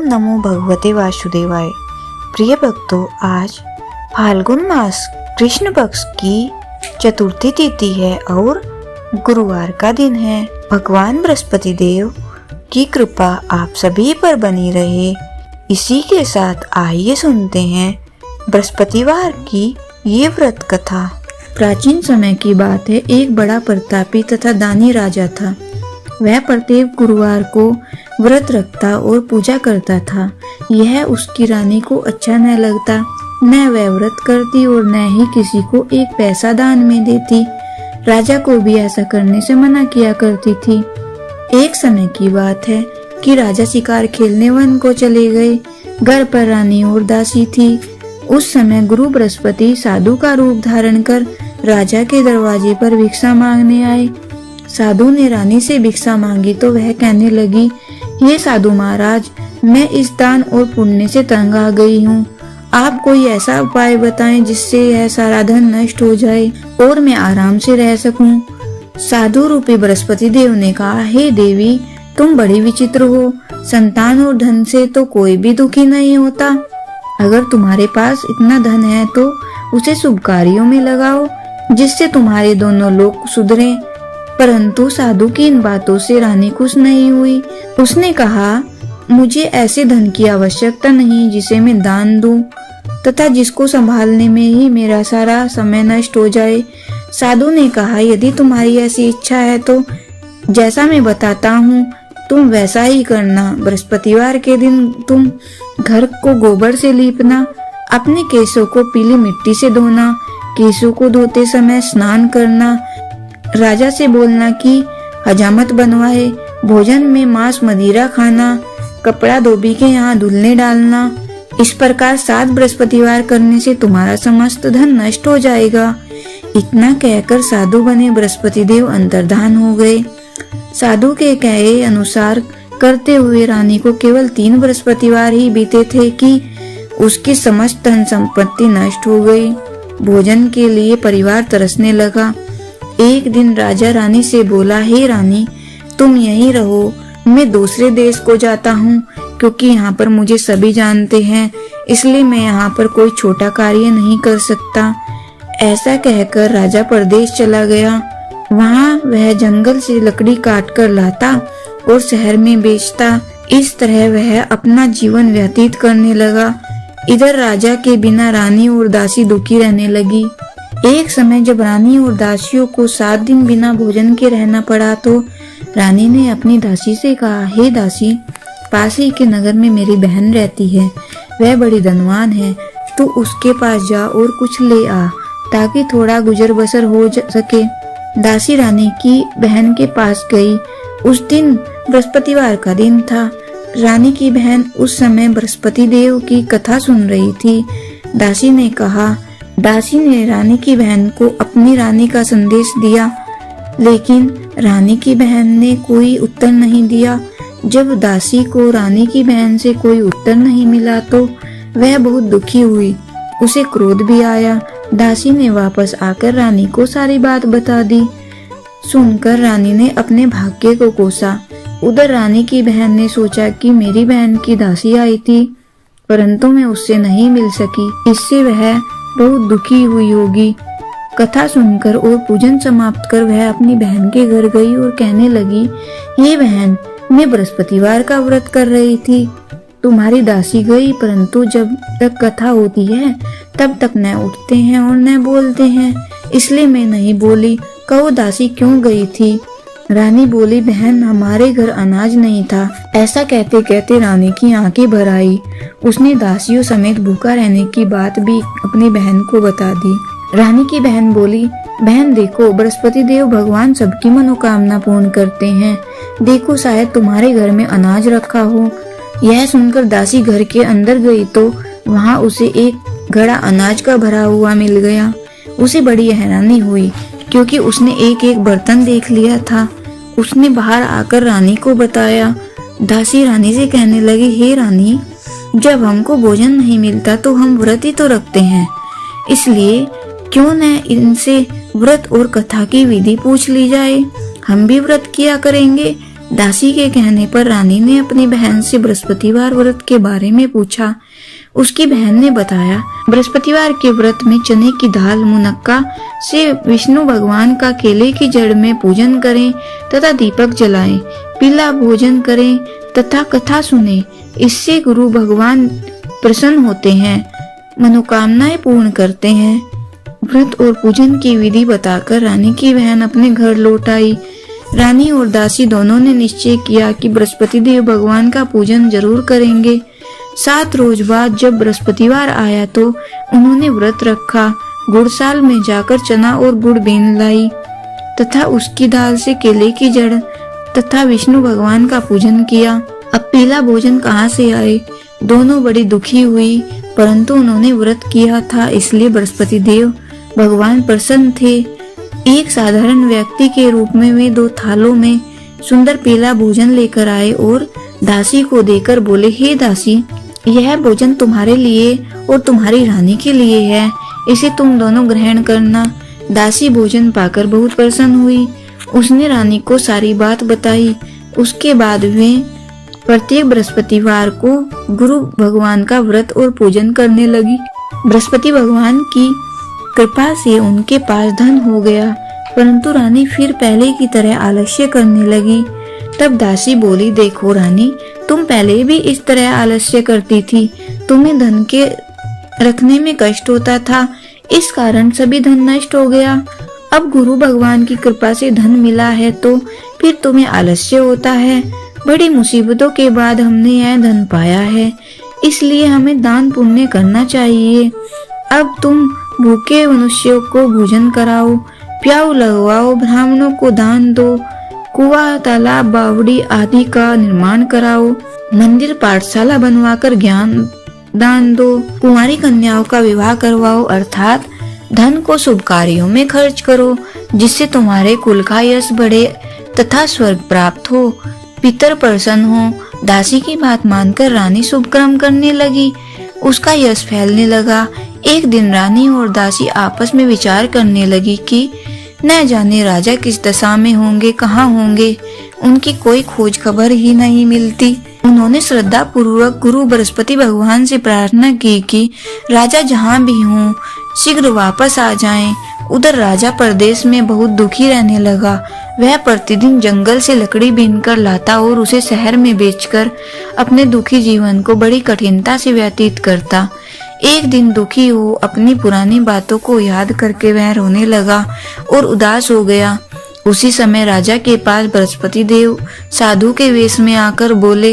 नमो भगवते वासुदेवाय। प्रिय भक्तों, आज फाल्गुन मास कृष्ण पक्ष की चतुर्थी तिथि है और गुरुवार का दिन है। भगवान बृहस्पति देव की कृपा आप सभी पर बनी रहे। इसी के साथ आइए सुनते हैं बृहस्पतिवार की ये व्रत कथा। प्राचीन समय की बात है। एक बड़ा प्रतापी तथा दानी राजा था। वह प्रत्येक गुरुवार को व्रत रखता और पूजा करता था। यह उसकी रानी को अच्छा न लगता। न वह व्रत करती और न ही किसी को एक पैसा दान में देती। राजा को भी ऐसा करने से मना किया करती थी। एक समय की बात है कि राजा शिकार खेलने वन को चले गए। घर पर रानी और दासी थी। उस समय गुरु बृहस्पति साधु का रूप धारण कर राजा के दरवाजे पर भिक्षा मांगने आए। साधु ने रानी से भिक्षा मांगी तो वह कहने लगी, ये साधु महाराज, मैं इस दान और पुण्य से तंग आ गई हूँ। आप कोई ऐसा उपाय बताएं जिससे यह सारा धन नष्ट हो जाए और मैं आराम से रह सकूं। साधु रूपी बृहस्पति देव ने कहा, हे देवी, तुम बड़ी विचित्र हो। संतान और धन से तो कोई भी दुखी नहीं होता। अगर तुम्हारे पास इतना धन है तो उसे शुभ कार्यों में लगाओ जिससे तुम्हारे दोनों लोग सुधरें। परंतु साधु की इन बातों से रानी खुश नहीं हुई। उसने कहा, मुझे ऐसे धन की आवश्यकता नहीं जिसे मैं दान दूं तथा जिसको संभालने में ही मेरा सारा समय नष्ट हो जाए। साधु ने कहा, यदि तुम्हारी ऐसी इच्छा है तो जैसा मैं बताता हूँ तुम वैसा ही करना। बृहस्पतिवार के दिन तुम घर को गोबर से लीपना, अपने केशों को पीली मिट्टी से धोना, केशों को धोते समय स्नान करना, राजा से बोलना कि हजामत बनवाए, भोजन में मांस मदिरा खाना, कपड़ा धोबी के यहाँ धुलने डालना। इस प्रकार 7 बृहस्पतिवार करने से तुम्हारा समस्त धन नष्ट हो जाएगा। इतना कहकर साधु बने बृहस्पति देव अंतर्धान हो गए। साधु के कहे अनुसार करते हुए रानी को केवल 3 बृहस्पतिवार ही बीते थे कि उसकी समस्त धन संपत्ति नष्ट हो गई। भोजन के लिए परिवार तरसने लगा। एक दिन राजा रानी से बोला, हे रानी, तुम यहीं रहो, मैं दूसरे देश को जाता हूँ क्योंकि यहाँ पर मुझे सभी जानते हैं, इसलिए मैं यहाँ पर कोई छोटा कार्य नहीं कर सकता। ऐसा कहकर राजा परदेश चला गया। वहाँ वह जंगल से लकड़ी काट कर लाता और शहर में बेचता। इस तरह वह अपना जीवन व्यतीत करने लगा। इधर राजा के बिना रानी और दासी दुखी रहने लगी। एक समय जब रानी और दासियों को 7 दिन बिना भोजन के रहना पड़ा तो रानी ने अपनी दासी से कहा, हे दासी, पास ही के नगर में मेरी बहन रहती है। वह बड़ी धनवान है। तू उसके पास जा और कुछ ले आ ताकि थोड़ा गुजर बसर हो सके। दासी रानी की बहन के पास गई। उस दिन बृहस्पतिवार का दिन था। रानी की बहन उस समय बृहस्पति देव की कथा सुन रही थी। दासी ने रानी की बहन को अपनी रानी का संदेश दिया, लेकिन रानी की बहन ने कोई उत्तर नहीं दिया। जब दासी को रानी की बहन से कोई उत्तर नहीं मिला तो वह बहुत दुखी हुई। उसे क्रोध भी आया। दासी ने वापस आकर रानी को सारी बात बता दी। सुनकर रानी ने अपने भाग्य को कोसा। उधर रानी की बहन ने सोचा कि मेरी बहन की दासी आई थी परंतु मैं उससे नहीं मिल सकी, इससे वह बहुत दुखी हुई होगी। कथा सुनकर और पूजन समाप्त कर वह अपनी बहन के घर गई और कहने लगी, ये बहन, मैं बृहस्पतिवार का व्रत कर रही थी। तुम्हारी दासी गई परंतु जब तक कथा होती है तब तक न उठते हैं और न बोलते हैं, इसलिए मैं नहीं बोली। कहो दासी क्यों गई थी? रानी बोली, बहन, हमारे घर अनाज नहीं था। ऐसा कहते कहते रानी की आंखें भर आई। उसने दासियों समेत भूखा रहने की बात भी अपनी बहन को बता दी। रानी की बहन बोली, बहन देखो, बृहस्पति देव भगवान सबकी मनोकामना पूर्ण करते हैं। देखो, शायद तुम्हारे घर में अनाज रखा हो। यह सुनकर दासी घर के अंदर गई तो वहाँ उसे एक घड़ा अनाज का भरा हुआ मिल गया। उसे बड़ी हैरानी हुई क्योंकि उसने एक एक बर्तन देख लिया था। उसने बाहर आकर रानी को बताया। दासी रानी से कहने लगी, हे रानी, जब हमको भोजन नहीं मिलता तो हम व्रत ही तो रखते हैं, इसलिए क्यों न इनसे व्रत और कथा की विधि पूछ ली जाए। हम भी व्रत किया करेंगे। दासी के कहने पर रानी ने अपनी बहन से बृहस्पतिवार व्रत के बारे में पूछा। उसकी बहन ने बताया, बृहस्पतिवार के व्रत में चने की दाल मुनक्का से विष्णु भगवान का केले की जड़ में पूजन करें तथा दीपक जलाएं, पीला भोजन करें तथा कथा सुने। इससे गुरु भगवान प्रसन्न होते हैं, मनोकामनाएं पूर्ण करते हैं। व्रत और पूजन की विधि बताकर रानी की बहन अपने घर लौट आई। रानी और दासी दोनों ने निश्चय किया कि बृहस्पति देव भगवान का पूजन जरूर करेंगे। 7 रोज बाद जब बृहस्पतिवार आया तो उन्होंने व्रत रखा। गुड़साल में जाकर चना और गुड़ बीन लाई तथा उसकी दाल से केले की जड़ तथा विष्णु भगवान का पूजन किया। अब पीला भोजन कहाँ से आए? दोनों बड़ी दुखी हुई, परंतु उन्होंने व्रत किया था इसलिए बृहस्पति देव भगवान प्रसन्न थे। एक साधारण व्यक्ति के रूप में वे 2 थालों में सुंदर पीला भोजन लेकर आए और दासी को देकर बोले, हे दासी, यह भोजन तुम्हारे लिए और तुम्हारी रानी के लिए है, इसे तुम दोनों ग्रहण करना। दासी भोजन पाकर बहुत प्रसन्न हुई। उसने रानी को सारी बात बताई। उसके बाद वे प्रत्येक बृहस्पतिवार को गुरु भगवान का व्रत और पूजन करने लगी। बृहस्पति भगवान की कृपा से उनके पास धन हो गया, परंतु रानी फिर पहले की तरह आलस्य करने लगी। तब दासी बोली, देखो रानी, तुम पहले भी इस तरह आलस्य करती थी, तुम्हें धन के रखने में कष्ट होता था, इस कारण सभी धन नष्ट हो गया। अब गुरु भगवान की कृपा से धन मिला है तो फिर तुम्हें आलस्य होता है। बड़ी मुसीबतों के बाद हमने यह धन पाया है, इसलिए हमें दान पुण्य करना चाहिए। अब तुम भूखे मनुष्यों को भोजन कराओ, प्याऊ लगवाओ, ब्राह्मणों को दान दो, कुआं, तालाब, बावड़ी आदि का निर्माण कराओ, मंदिर पाठशाला बनवाकर ज्ञान दान दो, कुंवारी कन्याओं का विवाह करवाओ, अर्थात धन को शुभ कार्यों में खर्च करो, जिससे तुम्हारे कुल का यश बढ़े तथा स्वर्ग प्राप्त हो, पितर प्रसन्न हो। दासी की बात मानकर रानी शुभ कर्म करने लगी। उसका यश फैलने लगा। एक दिन रानी और दासी आपस में विचार करने लगी कि न जाने राजा किस दशा में होंगे, कहाँ होंगे, उनकी कोई खोज खबर ही नहीं मिलती। उन्होंने श्रद्धा पूर्वक गुरु बृहस्पति भगवान से प्रार्थना की कि राजा जहाँ भी हों शीघ्र वापस आ जाएं। उधर राजा प्रदेश में बहुत दुखी रहने लगा। वह प्रतिदिन जंगल से लकड़ी बीनकर लाता और उसे शहर में बेचकर अपने दुखी जीवन को बड़ी कठिनता से व्यतीत करता। एक दिन दुखी हो अपनी पुरानी बातों को याद करके वह रोने लगा और उदास हो गया। उसी समय राजा के पास बृहस्पति देव साधु के वेश में आकर बोले,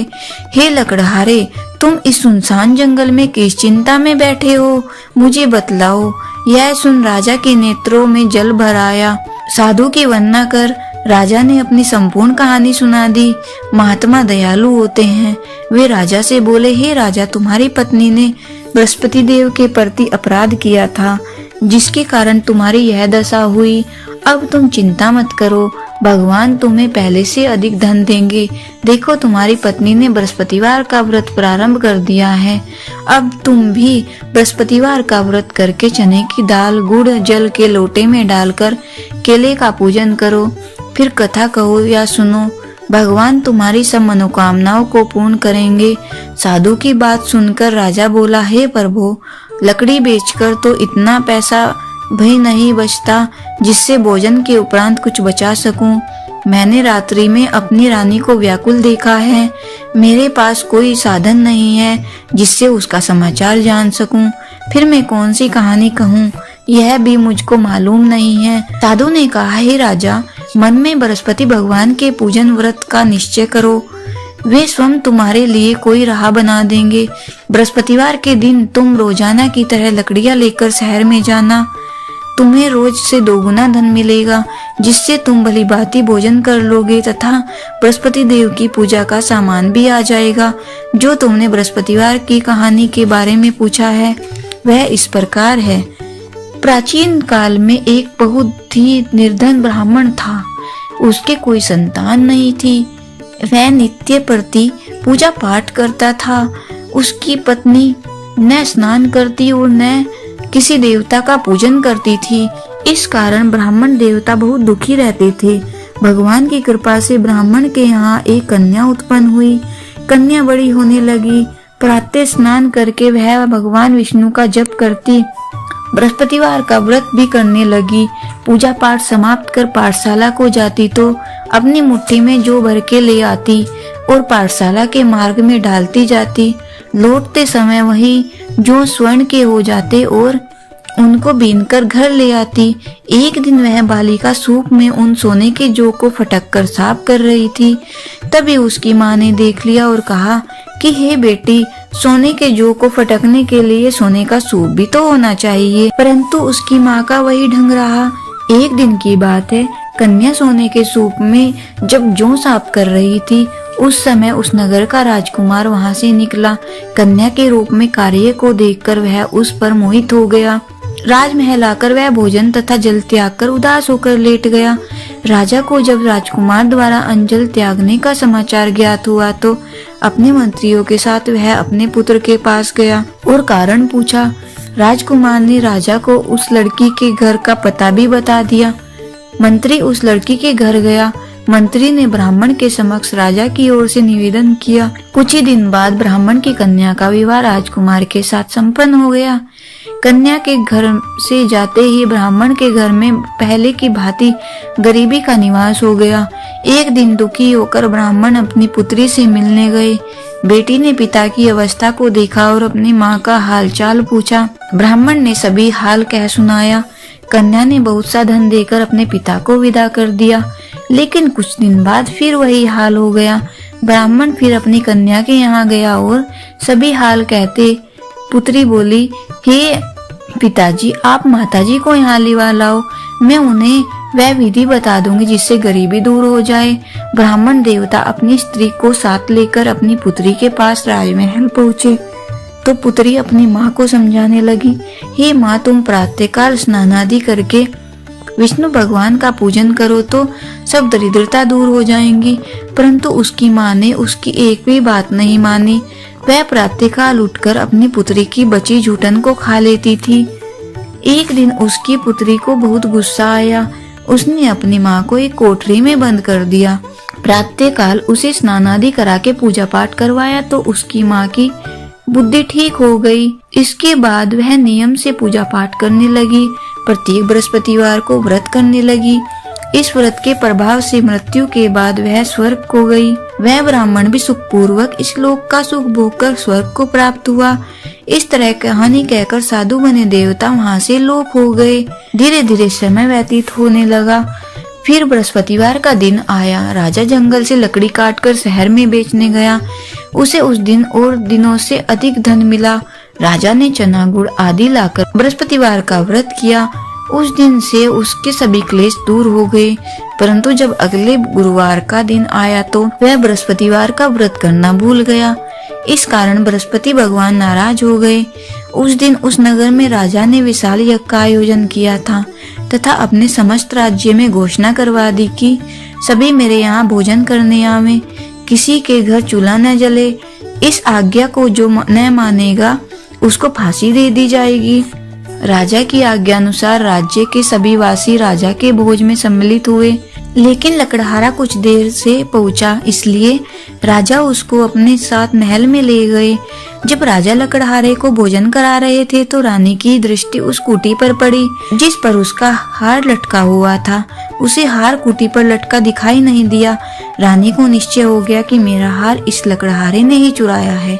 हे लकड़हारे, तुम इस सुनसान जंगल में किस चिंता में बैठे हो, मुझे बतलाओ। यह सुन राजा के नेत्रों में जल भर आया। साधु की वंदना कर राजा ने अपनी संपूर्ण कहानी सुना दी। महात्मा दयालु होते हैं। वे राजा से बोले, हे राजा, तुम्हारी पत्नी ने बृहस्पति देव के प्रति अपराध किया था, जिसके कारण तुम्हारी यह दशा हुई। अब तुम चिंता मत करो, भगवान तुम्हें पहले से अधिक धन देंगे। देखो, तुम्हारी पत्नी ने बृहस्पतिवार का व्रत प्रारंभ कर दिया है। अब तुम भी बृहस्पतिवार का व्रत करके चने की दाल गुड़ जल के लोटे में डालकर केले का पूजन करो, फिर कथा कहो या सुनो। भगवान तुम्हारी सब मनोकामनाओं को पूर्ण करेंगे। साधु की बात सुनकर राजा बोला, हे प्रभु, लकड़ी बेचकर तो इतना पैसा भी नहीं बचता जिससे भोजन के उपरांत कुछ बचा सकूं। मैंने रात्रि में अपनी रानी को व्याकुल देखा है। मेरे पास कोई साधन नहीं है जिससे उसका समाचार जान सकूं। फिर मैं कौन सी कहानी कहूं, यह भी मुझको मालूम नहीं है। साधु ने कहा, हे राजा, मन में बृहस्पति भगवान के पूजन व्रत का निश्चय करो। वे स्वयं तुम्हारे लिए कोई राह बना देंगे। बृहस्पतिवार के दिन तुम रोजाना की तरह लकड़ियां लेकर शहर में जाना। तुम्हें रोज से 2 गुना धन मिलेगा, जिससे तुम भली भांति भोजन कर लोगे तथा बृहस्पति देव की पूजा का सामान भी आ जाएगा। जो तुमने बृहस्पतिवार की कहानी के बारे में पूछा है वह इस प्रकार है। प्राचीन काल में एक बहुत ही निर्धन ब्राह्मण था। उसके कोई संतान नहीं थी। वह नित्य प्रति पूजा पाठ करता था। उसकी पत्नी न स्नान करती और न किसी देवता का पूजन करती थी। इस कारण ब्राह्मण देवता बहुत दुखी रहते थे। भगवान की कृपा से ब्राह्मण के यहाँ एक कन्या उत्पन्न हुई। कन्या बड़ी होने लगी। प्रातः स्नान करके वह भगवान विष्णु का जप करती, बृहस्पतिवार का व्रत भी करने लगी। पूजा पाठ समाप्त कर पाठशाला को जाती तो अपनी मुट्ठी में जौ भर के ले आती और पाठशाला के मार्ग में डालती जाती। लौटते समय वही जौ स्वर्ण के हो जाते और उनको बीनकर घर ले आती। एक दिन वह बालिका सूप में उन सोने के जौ को फटक कर साफ कर रही थी। तभी उसकी माँ ने देख लिया और कहा कि हे बेटी, सोने के जौ को फटकने के लिए सोने का सूप भी तो होना चाहिए। परंतु उसकी माँ का वही ढंग रहा। एक दिन की बात है, कन्या सोने के सूप में जब जौ साफ कर रही थी, उस समय उस नगर का राजकुमार वहां से निकला। कन्या के रूप में कार्य को देखकर वह उस पर मोहित हो गया। राजमहल आकर वह भोजन तथा जल त्याग कर उदास होकर लेट गया। राजा को जब राजकुमार द्वारा अंजल त्यागने का समाचार ज्ञात हुआ तो अपने मंत्रियों के साथ वह अपने पुत्र के पास गया और कारण पूछा। राजकुमार ने राजा को उस लड़की के घर का पता भी बता दिया। मंत्री उस लड़की के घर गया। मंत्री ने ब्राह्मण के समक्ष राजा की ओर से निवेदन किया। कुछ ही दिन बाद ब्राह्मण की कन्या का विवाह राजकुमार के साथ संपन्न हो गया। कन्या के घर से जाते ही ब्राह्मण के घर में पहले की भांति गरीबी का निवास हो गया। एक दिन दुखी होकर ब्राह्मण अपनी पुत्री से मिलने गए। बेटी ने पिता की अवस्था को देखा और अपनी माँ का हालचाल पूछा। ब्राह्मण ने सभी हाल कह सुनाया। कन्या ने बहुत सा धन देकर अपने पिता को विदा कर दिया, लेकिन कुछ दिन बाद फिर वही हाल हो गया। ब्राह्मण फिर अपनी कन्या के यहाँ गया और सभी हाल कहते पुत्री बोली, हे पिताजी, आप माताजी को यहाँ लिवा लाओ, मैं उन्हें वह विधि बता दूंगी जिससे गरीबी दूर हो जाए। ब्राह्मण देवता अपनी स्त्री को साथ लेकर अपनी पुत्री के पास राजमहल पहुँचे तो पुत्री अपनी माँ को समझाने लगी, हे माँ, तुम प्रातःकाल स्नान आदि करके विष्णु भगवान का पूजन करो तो सब दरिद्रता दूर हो जाएंगी। परंतु उसकी माँ ने उसकी एक भी बात नहीं मानी। वह प्रातःकाल उठकर अपनी पुत्री की बची जूठन को खा लेती थी। एक दिन उसकी पुत्री को बहुत गुस्सा आया। उसने अपनी माँ को एक कोठरी में बंद कर दिया। प्रातःकाल उसे स्नान आदि करा के पूजा पाठ करवाया तो उसकी माँ की बुद्धि ठीक हो गई। इसके बाद वह नियम से पूजा पाठ करने लगी। प्रत्येक बृहस्पतिवार को व्रत करने लगी। इस व्रत के प्रभाव से मृत्यु के बाद वह स्वर्ग को गई। वह ब्राह्मण भी सुखपूर्वक इस लोक का सुख भोग कर स्वर्ग को प्राप्त हुआ। इस तरह कहानी कहकर साधु बने देवता वहां से लोप हो गए। धीरे धीरे समय व्यतीत होने लगा। फिर बृहस्पतिवार का दिन आया। राजा जंगल से लकड़ी काटकर शहर में बेचने गया। उसे उस दिन और दिनों से अधिक धन मिला। राजा ने चना गुड़ आदि लाकर बृहस्पतिवार का व्रत किया। उस दिन से उसके सभी क्लेश दूर हो गए। परंतु जब अगले गुरुवार का दिन आया तो वह बृहस्पतिवार का व्रत करना भूल गया। इस कारण बृहस्पति भगवान नाराज हो गए। उस दिन उस नगर में राजा ने विशाल यज्ञ का आयोजन किया था तथा अपने समस्त राज्य में घोषणा करवा दी कि सभी मेरे यहाँ भोजन करने आवे, किसी के घर चूल्हा न जले। इस आज्ञा को जो न मानेगा उसको फांसी दे दी जाएगी। राजा की आज्ञा अनुसार राज्य के सभी वासी राजा के भोज में सम्मिलित हुए, लेकिन लकड़हारा कुछ देर से पहुंचा, इसलिए राजा उसको अपने साथ महल में ले गए। जब राजा लकड़हारे को भोजन करा रहे थे तो रानी की दृष्टि उस कुटी पर पड़ी जिस पर उसका हार लटका हुआ था। उसे हार कुटी पर लटका दिखाई नहीं दिया। रानी को निश्चय हो गया कि मेरा हार इस लकड़हारे ने ही चुराया है।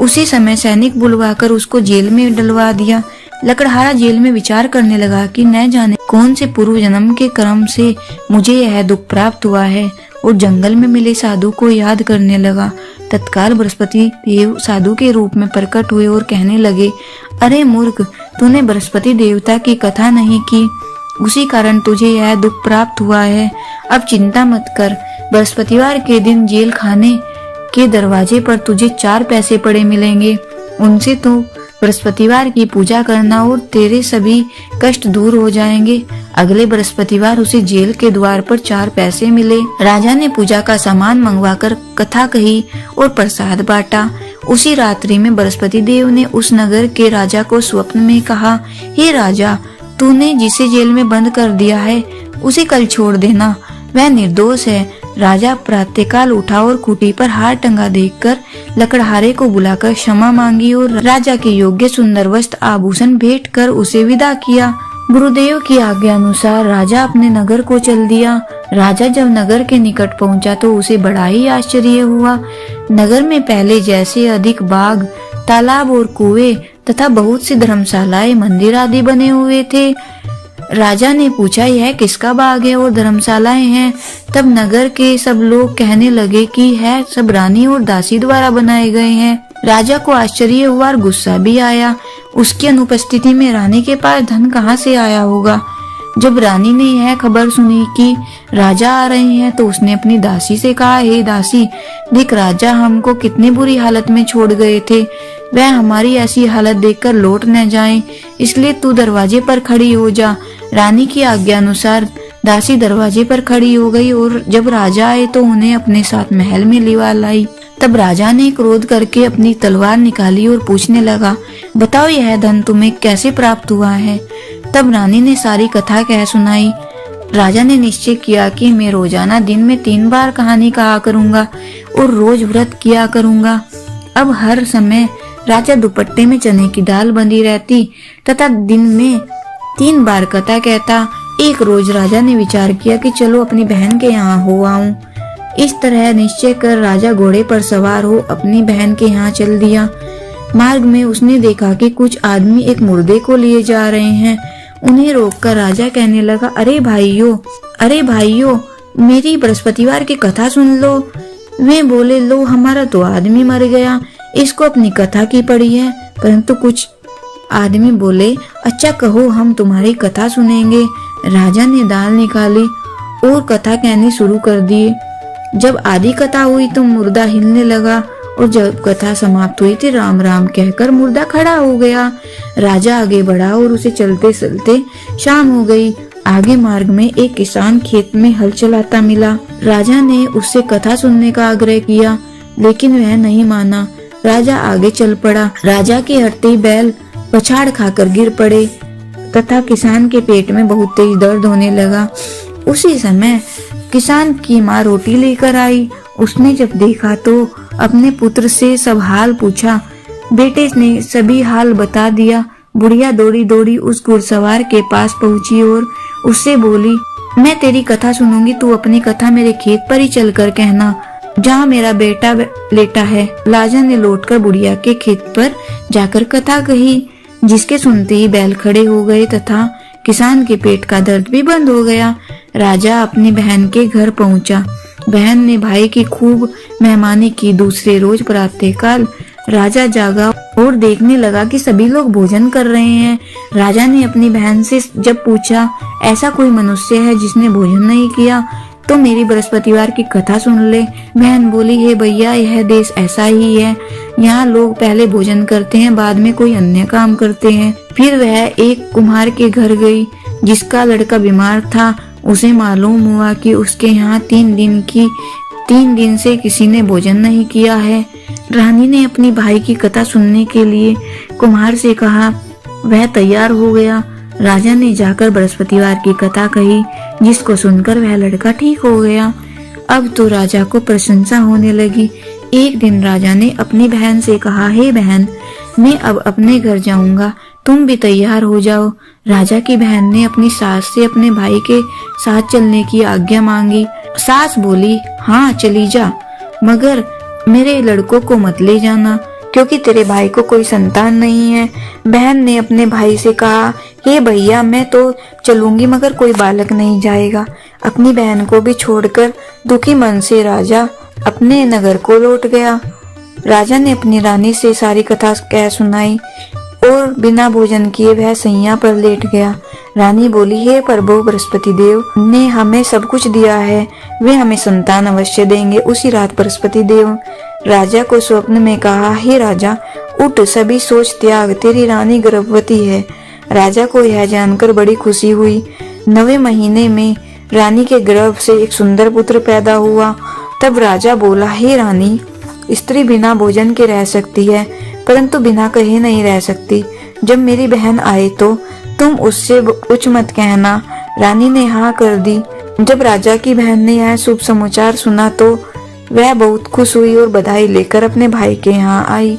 उसी समय सैनिक बुलवाकर उसको जेल में डलवा दिया। लकड़हारा जेल में विचार करने लगा कि न जाने कौन से पूर्व जन्म के कर्म से मुझे यह दुख प्राप्त हुआ है, और जंगल में मिले साधु को याद करने लगा। तत्काल बृहस्पति देव साधु के रूप में प्रकट हुए और कहने लगे, अरे मूर्ख, तूने बृहस्पति देवता की कथा नहीं की, उसी कारण तुझे यह दुख प्राप्त हुआ है। अब चिंता मत कर, बृहस्पतिवार के दिन जेल खाने के दरवाजे पर तुझे 4 पैसे पड़े मिलेंगे। उनसे तो बृहस्पतिवार की पूजा करना और तेरे सभी कष्ट दूर हो जाएंगे। अगले बृहस्पतिवार उसे जेल के द्वार पर 4 पैसे मिले। राजा ने पूजा का सामान मंगवाकर कथा कही और प्रसाद बांटा। उसी रात्रि में बृहस्पति देव ने उस नगर के राजा को स्वप्न में कहा, हे राजा, तूने जिसे जेल में बंद कर दिया है उसे कल छोड़ देना। वह निर्दोष है। राजा प्रातःकाल उठा और खूंटी पर हार टंगा देखकर लकड़हारे को बुलाकर क्षमा मांगी और राजा के योग्य सुंदर वस्त्र आभूषण भेंट कर उसे विदा किया। गुरुदेव की आज्ञा अनुसार राजा अपने नगर को चल दिया। राजा जब नगर के निकट पहुंचा तो उसे बड़ा ही आश्चर्य हुआ। नगर में पहले जैसे अधिक बाग, तालाब और कुएं तथा बहुत सी धर्मशालाएं, मंदिर आदि बने हुए थे। राजा ने पूछा, यह किसका बाग है और धर्मशालाएं हैं? तब नगर के सब लोग कहने लगे कि यह सब रानी और दासी द्वारा बनाए गए हैं। राजा को आश्चर्य हुआ और गुस्सा भी आया। उसकी अनुपस्थिति में रानी के पास धन कहाँ से आया होगा? जब रानी ने यह खबर सुनी कि राजा आ रहे हैं तो उसने अपनी दासी से कहा, हे दासी, देख राजा हमको कितनी बुरी हालत में छोड़ गए थे। वह हमारी ऐसी हालत देखकर लौट न जाएं, इसलिए तू दरवाजे पर खड़ी हो जा। रानी की आज्ञा अनुसार दासी दरवाजे पर खड़ी हो गई और जब राजा आए तो उन्हें अपने साथ महल में लिवा लाई। तब राजा ने क्रोध करके अपनी तलवार निकाली और पूछने लगा, बताओ यह धन तुम्हें कैसे प्राप्त हुआ है? तब रानी ने सारी कथा कह सुनाई। राजा ने निश्चय किया कि मैं रोजाना दिन में 3 बार कहानी कहा करूंगा और रोज व्रत किया करूंगा। अब हर समय राजा दुपट्टे में चने की दाल बंधी रहती तथा दिन में 3 बार कथा कहता। एक रोज राजा ने विचार किया कि चलो अपनी बहन के यहाँ हो आऊं। इस तरह निश्चय कर राजा घोड़े पर सवार हो अपनी बहन के यहाँ चल दिया। मार्ग में उसने देखा कि कुछ आदमी एक मुर्दे को लिए जा रहे हैं। उन्हें रोककर राजा कहने लगा, अरे भाइयों, मेरी बृहस्पतिवार की कथा सुन लो। वे बोले, लो हमारा तो आदमी मर गया, इसको अपनी कथा की पड़ी है। परंतु कुछ आदमी बोले, अच्छा कहो, हम तुम्हारी कथा सुनेंगे। राजा ने दाल निकाली और कथा कहनी शुरू कर दी। जब आधी कथा हुई तो मुर्दा हिलने लगा और जब कथा समाप्त हुई थी राम राम कहकर मुर्दा खड़ा हो गया। राजा आगे बढ़ा और उसे चलते चलते शाम हो गई। आगे मार्ग में एक किसान खेत में हल चलाता मिला। राजा ने उससे कथा सुनने का आग्रह किया, लेकिन वह नहीं माना। राजा आगे चल पड़ा। राजा के हटते ही बैल पछाड़ खाकर गिर पड़े तथा किसान के पेट में बहुत तेज दर्द होने लगा। उसी समय किसान की माँ रोटी लेकर आई। उसने जब देखा तो अपने पुत्र से सब हाल पूछा। बेटे ने सभी हाल बता दिया। बुढ़िया दौड़ी दौड़ी उस घुड़सवार के पास पहुंची और उससे बोली, मैं तेरी कथा सुनूंगी, तू अपनी कथा मेरे खेत पर ही चलकर कहना जहाँ मेरा बेटा लेटा है। राजा ने लौटकर बुढ़िया के खेत पर जाकर कथा कही, जिसके सुनते ही बैल खड़े हो गए तथा किसान के पेट का दर्द भी बंद हो गया। राजा अपनी बहन के घर पहुंचा। बहन ने भाई की खूब मेहमानी की। दूसरे रोज प्रातःकाल राजा जागा और देखने लगा कि सभी लोग भोजन कर रहे हैं। राजा ने अपनी बहन से जब पूछा, ऐसा कोई मनुष्य है जिसने भोजन नहीं किया तो मेरी बृहस्पतिवार की कथा सुन ले। बहन बोली, हे भैया, यह देश ऐसा ही है। यहाँ लोग पहले भोजन करते हैं, बाद में कोई अन्य काम करते हैं। फिर वह एक कुम्हार के घर गई जिसका लड़का बीमार था। उसे मालूम हुआ कि उसके यहाँ 3 दिन से किसी ने भोजन नहीं किया है। रानी ने अपनी भाई की कथा सुनने के लिए कुम्हार से कहा। वह तैयार हो गया। राजा ने जाकर बृहस्पतिवार की कथा कही, जिसको सुनकर वह लड़का ठीक हो गया। अब तो राजा को प्रशंसा होने लगी। एक दिन राजा ने अपनी बहन से कहा, हे बहन, मैं अब अपने घर जाऊंगा, तुम भी तैयार हो जाओ। राजा की बहन ने अपनी सास से अपने भाई के साथ चलने की आज्ञा मांगी। सास बोली, हाँ चली जा, मगर मेरे लड़कों को मत ले जाना, क्योंकि तेरे भाई को कोई संतान नहीं है। बहन ने अपने भाई से कहा, हे भैया, मैं तो चलूंगी मगर कोई बालक नहीं जाएगा। अपनी बहन को भी छोड़कर दुखी मन से राजा अपने नगर को लौट गया। राजा ने अपनी रानी से सारी कथा कह सुनाई और बिना भोजन किए वह सैया पर लेट गया। रानी बोली, हे प्रभु बृहस्पति देव ने हमें सब कुछ दिया है, वे हमें संतान अवश्य देंगे। उसी रात बृहस्पति देव राजा को स्वप्न में कहा, हे राजा, उठ, सभी सोच त्याग, तेरी रानी गर्भवती है। राजा को यह जानकर बड़ी खुशी हुई। 9वें महीने में रानी के गर्भ से एक सुंदर पुत्र पैदा हुआ। तब राजा बोला, हे रानी, स्त्री बिना भोजन के रह सकती है, परंतु बिना कहे नहीं रह सकती। जब मेरी बहन आए तो तुम उससे कुछ मत कहना। रानी ने हाँ कर दी। जब राजा की बहन ने यह शुभ समाचार सुना तो वह बहुत खुश हुई और बधाई लेकर अपने भाई के यहाँ आई।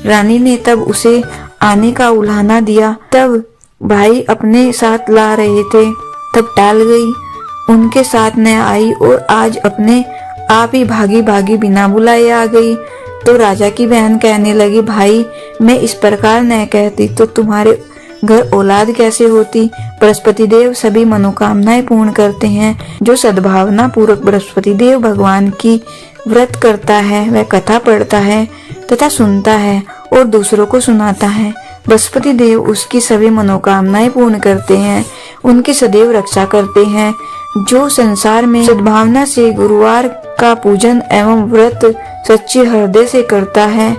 रानी ने तब उसे आने का उलाहना दिया। तब भाई अपने साथ ला रहे थे, तब टाल गई, उनके साथ न आई और आज अपने आप ही भागी भागी बिना बुलाए आ गई। तो राजा की बहन कहने लगी, भाई मैं इस प्रकार न कहती तो तुम्हारे घर औलाद कैसे होती। बृहस्पति देव सभी मनोकामनाएं पूर्ण करते हैं। जो सद्भावना पूर्वक बृहस्पति देव भगवान की व्रत करता है, वह कथा पढ़ता है तथा सुनता है और दूसरों को सुनाता है, बृहस्पति देव उसकी सभी मनोकामनाएं पूर्ण करते हैं, उनकी सदैव रक्षा करते हैं। जो संसार में सद्भावना से गुरुवार का पूजन एवं व्रत सच्चे हृदय से करता है,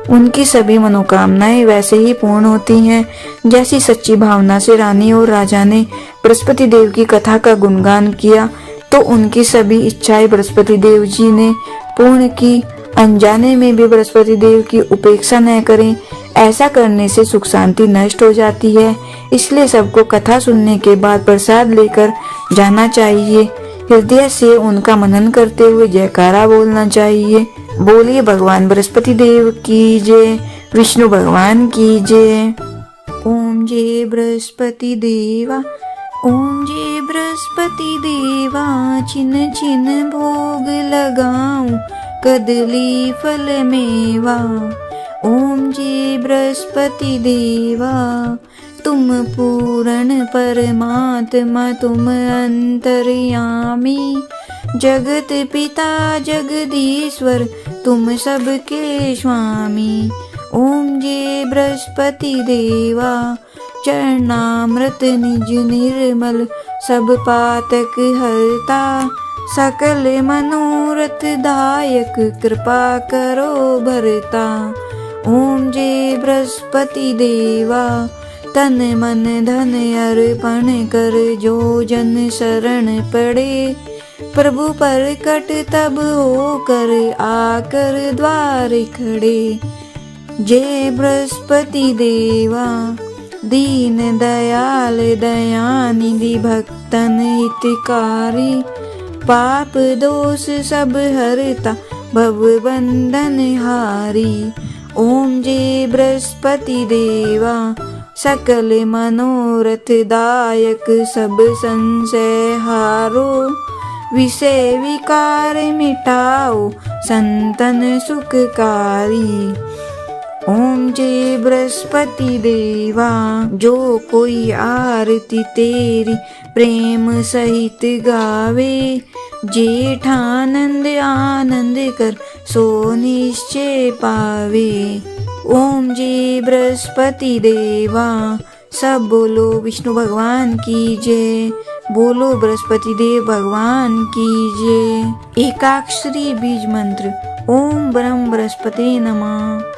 उनकी सभी मनोकामनाएं वैसे ही पूर्ण होती हैं जैसी सच्ची भावना से रानी और राजा ने बृहस्पति देव की कथा का गुणगान किया तो उनकी सभी इच्छाएं बृहस्पति देव जी ने पूर्ण की। अनजाने में भी बृहस्पति देव की उपेक्षा न करें, ऐसा करने से सुख शांति नष्ट हो जाती है। इसलिए सबको कथा सुनने के बाद प्रसाद लेकर जाना चाहिए। हृदय से उनका मनन करते हुए जयकारा बोलना चाहिए। बोलिए भगवान बृहस्पति देव की जय, विष्णु भगवान की जय। ओम जय बृहस्पति देवा, ओम जय बृहस्पति देवा, छिन छिन भोग लगाऊं कदली फल मेवा। ओम जय बृहस्पति देवा, तुम पूर्ण परमात्मा, तुम अंतर्यामी, जगत पिता जगदीश्वर, तुम सबके स्वामी। ओम जय बृहस्पति देवा, चरणामृत निज निर्मल, सब पातक हरता, सकल मनोरथ दायक, कृपा करो भरता। ओम जय बृहस्पति देवा, तन मन धन अर्पण कर, जो जन शरण पड़े, प्रभु प्रकट तब होकर, आकर द्वार खड़े। जय बृहस्पति देवा, दीन दयाल दयानिधि, भक्तन हितकारी, पाप दोष सब हरता, भव बंधन हारी। ओम जय बृहस्पति देवा, सकल मनोरथ दायक, सब संशय हारो, विषय विकार मिटाओ, संतन सुखकारी। ओम जय बृहस्पति देवा, जो कोई आरती तेरी प्रेम सहित गावे, जेठानंद आनंद कर, सो निश्चय पावे। ओम जय बृहस्पति देवा, सब बोलो विष्णु भगवान की जय, बोलो बृहस्पति देव भगवान की जय। एकाक्षरी बीज मंत्र। ओम ब्रह्म बृहस्पति नमः।